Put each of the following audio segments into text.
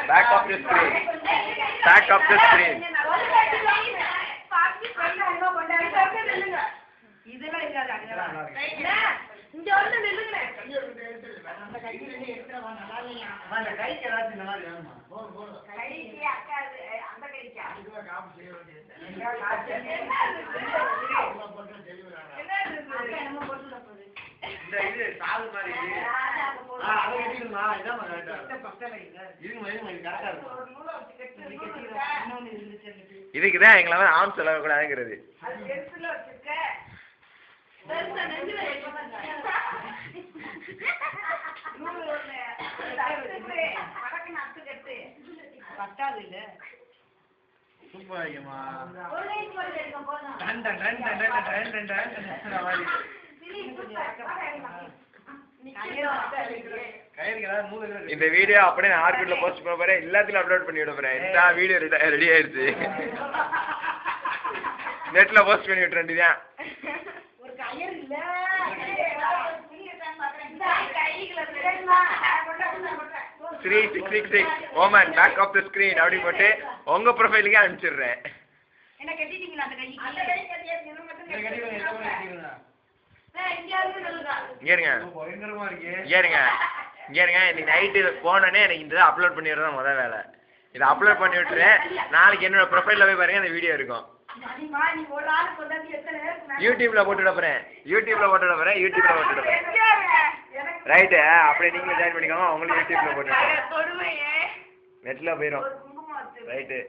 Back of the screen. Back of the screen. இதுக்குதான் எங்களை வந்து ஆம் சொல்லக்கூடாதுங்கிறது. இந்த வீடியோ அப்படியே நான் ஆர்கியூட்ல போஸ்ட் பண்ண போறேன், எல்லாத்துலயும் அப்லோட் பண்ணி விட போறேன். இந்த வீடியோ ரெடி ஆயிடுச்சு, நெட்ல போஸ்ட் பண்ணி விட்டுற வேண்டியதான். 3666 woman back of the screen அப்படி போட்டு உங்க ப்ரொஃபைலுக்கே அனுப்பிச்சிடுறேன். இன்னைக்கு நைட்டு போனோடனே எனக்கு இந்த அப்லோட் பண்ணி விடுறதா முதல் வேலை. இதை அப்லோட் பண்ணி விட்டுறேன். நாளைக்கு என்னோட ப்ரொஃபைல்ல போய் பாருங்க, அந்த வீடியோ இருக்கும். யூடியூப்ல போட்டு விட போறேன். ரைட்டு, அப்படியே நீங்களும் ஜாயின் பண்ணிக்கோங்க. அவங்களும் யூடியூப்ல போட்டு நெட்ல போயிடும். ரைட்டு,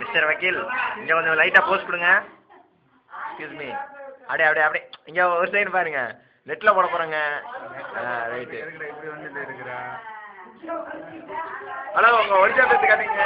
மிஸ்டர் வக்கீல் இங்க கொஞ்சம் லைட்டா போஸ்ட் கொடுங்க. எக்ஸ்கியூஸ் மீ, அப்படியே இங்க ஒரு சைடு பாருங்க, நெட்ல போட போறேங்க. ரைட்டு, ஹலோ, உங்க ஒரிஜினல் பேசி காட்டுங்க.